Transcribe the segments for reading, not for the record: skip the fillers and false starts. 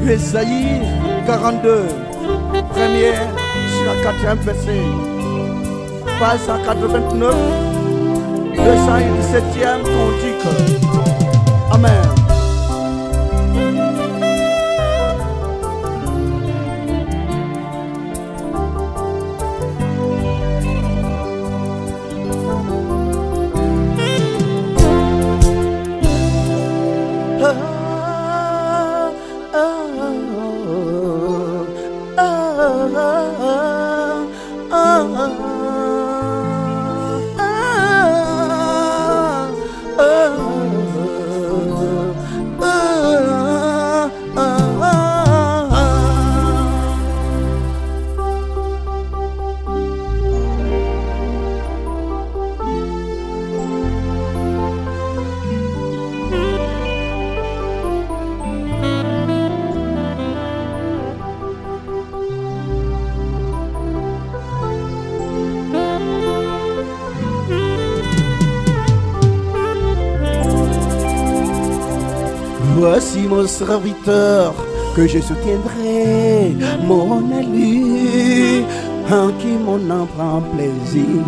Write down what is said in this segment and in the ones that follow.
Ésaïe 42, première sur la 4e verset, page 189, 217e cantique. Amen. Voici mon serviteur que je soutiendrai, mon élu, en qui mon âme prend plaisir.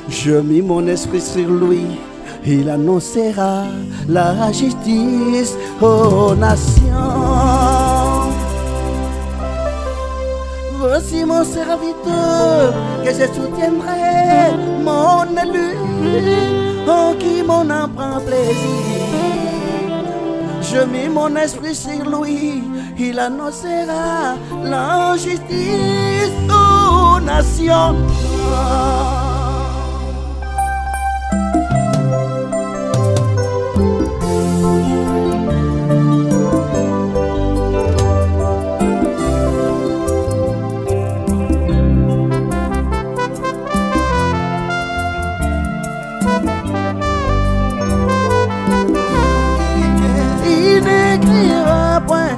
Je mis mon esprit sur lui, il annoncera la justice aux nations. Voici mon serviteur que je soutiendrai, mon élu, en qui mon âme prend plaisir. Je mis mon esprit sur lui, il annoncera la justice aux nations.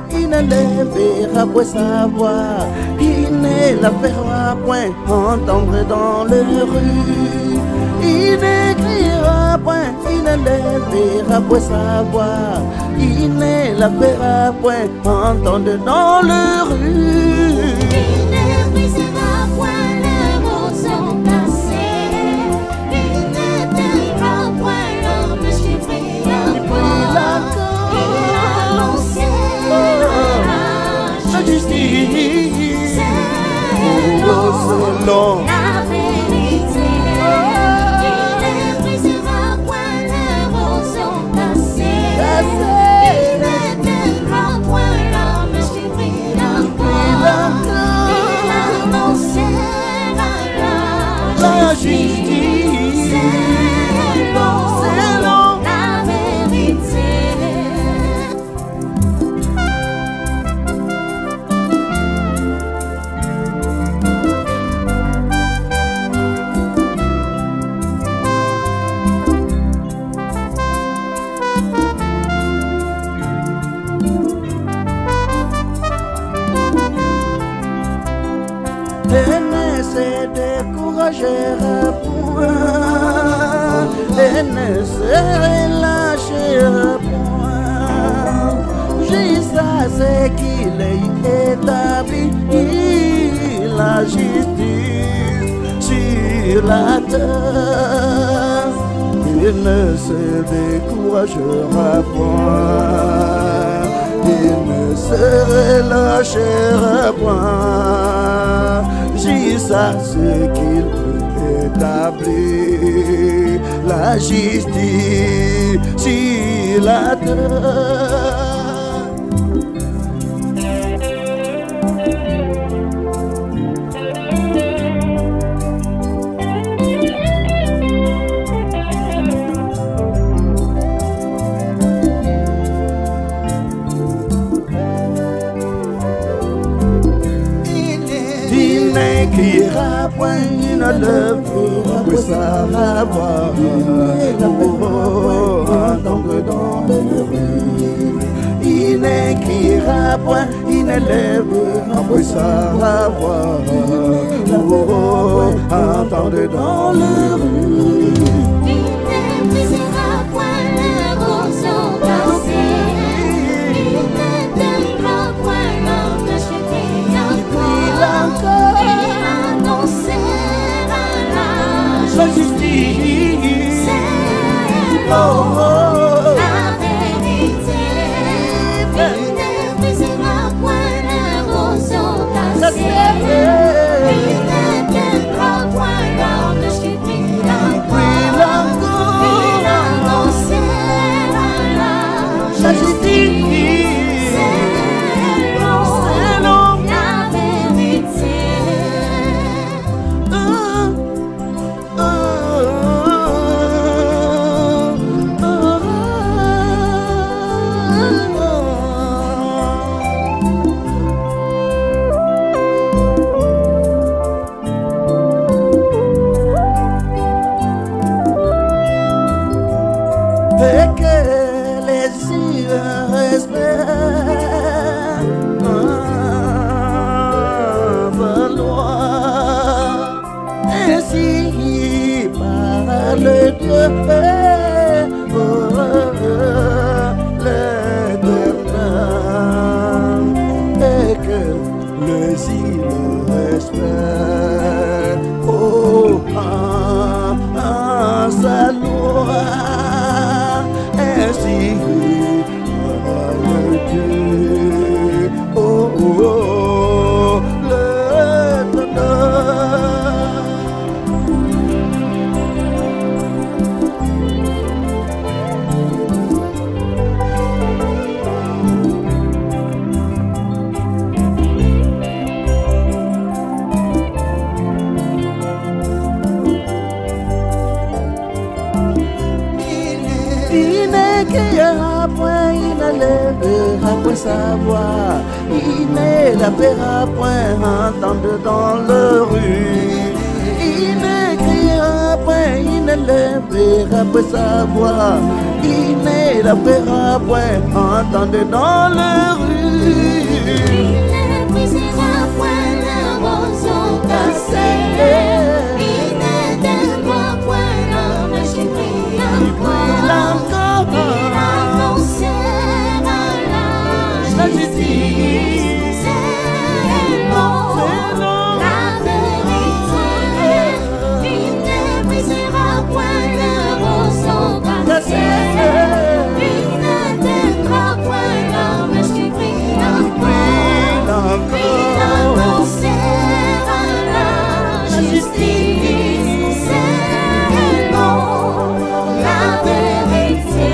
Il ne verra point savoir, il ne la verra point entendre dans les rues. Il n'écrira point, il ne la verra point savoir, il ne la verra point entendre dans les rues. Il ne brisera point les mots sont passés, il ne taira point l'homme chiffré à point. Il annonce la justice, selon la vérité. Il ne brisera point les mots sont passés, il ne taira point l'homme chiffré à point. Il annoncera la justice, selon la vérité. Et ne se découragera point, et ne se relâchera point, jusqu'à ce qu'il ait établi la justice sur la terre. Il ne se découragera point, il ne se relâchera point, jusqu'à ce qu'il peut établir la justice sur la terre. N'écrira point, il ne le fera point savoir, entendre dans les rues. Il n'écrira point, il ne le fera point savoir, entendre dans les rues. Il ne brisera point les mots sont passés, il Oh, oh, la vérité. Il ne brisera point les roseaux cassés. Il ne tiendra point l'orge qui brille encore. Il annoncera la justice. C'est long, la vérité. Et que les yeux espèrent valoir. Ainsi parle Dieu, l'Éternel, et que les yeux espèrent sa loi. Ainsi parle Dieu, oh, oh, oh, l'Éternel. Il ne criera point, il ne lèvera point sa voix. Il ne la verra point entendre dans le rue. Il ne criera point, il ne lèvera point sa voix. Il ne la verra point entendre dans le rue. Il ne brisera point les roseaux cassés. Il ne tiendra point l'orge qui brille encore. Il annoncera la justice. C'est long, la vérité. Il ne brisera point les roseaux cassés. Il ne tiendra point l'orge qui brille encore. Il annoncera la justice. C'est long, la vérité.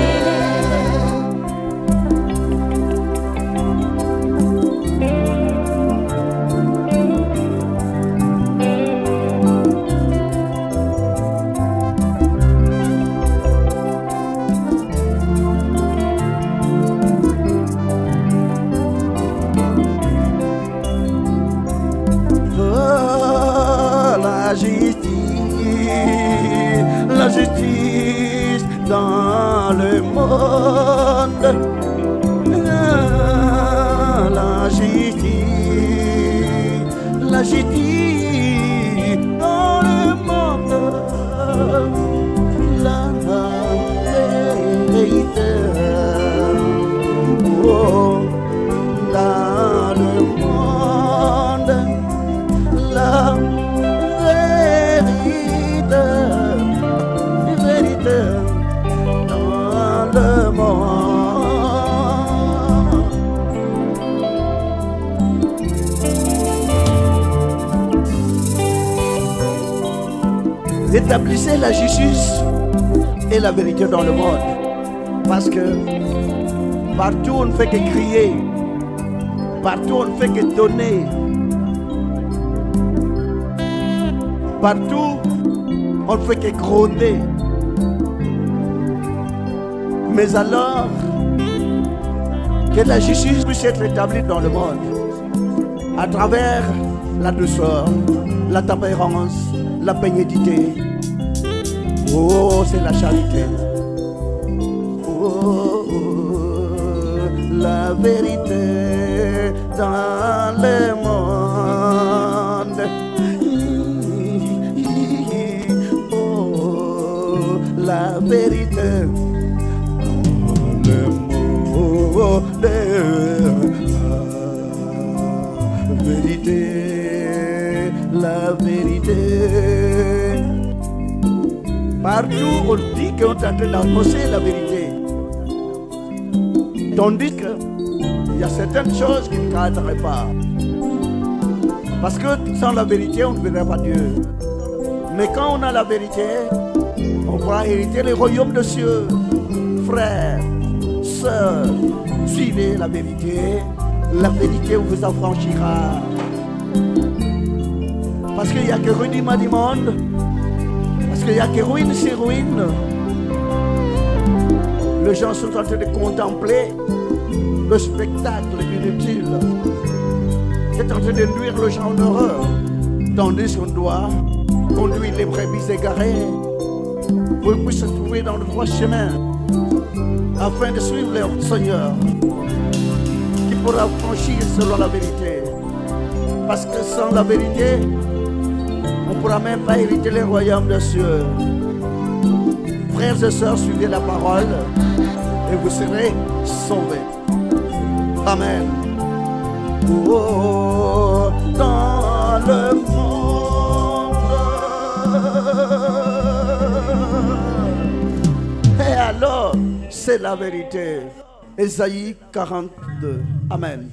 Oh, la justice dans le monde. La justice dans le monde. La vérité. Oh, dans le monde. La vérité dans le monde. Établissez la justice et la vérité dans le monde, parce que partout on ne fait que crier, partout on ne fait que donner. Partout, on ne fait que gronder. Mais alors, que la justice puisse être établie dans le monde, à travers la douceur, la tempérance, la bénédicité. Oh, c'est la charité. Oh, la vérité dans le monde. La vérité dans le monde. Vérité, la vérité. Partout, on dit qu'on est en train d'annoncer la vérité. Tandis qu'il y a certaines choses qui ne cadrent pas. Parce que sans la vérité, on ne verra pas Dieu. Mais quand on a la vérité, on pourra hériter les royaumes de cieux. Frères, sœurs, suivez la vérité. La vérité vous affranchira. Parce qu'il n'y a que rudiment du monde. Parce qu'il n'y a que ruine sur ruine. Les gens sont en train de contempler le spectacle inutile qui est en train de nuire les gens en horreur. Tandis qu'on doit conduire les brebis égarées pour qu'ils puissent se trouver dans le droit chemin afin de suivre leur Seigneur qui pourra franchir selon la vérité. Parce que sans la vérité, on ne pourra même pas hériter les royaumes des cieux. Frères et sœurs, suivez la parole et vous serez sauvés. Amen. Oh, dans le monde. Et alors, c'est la vérité. Ésaïe 42. Amen.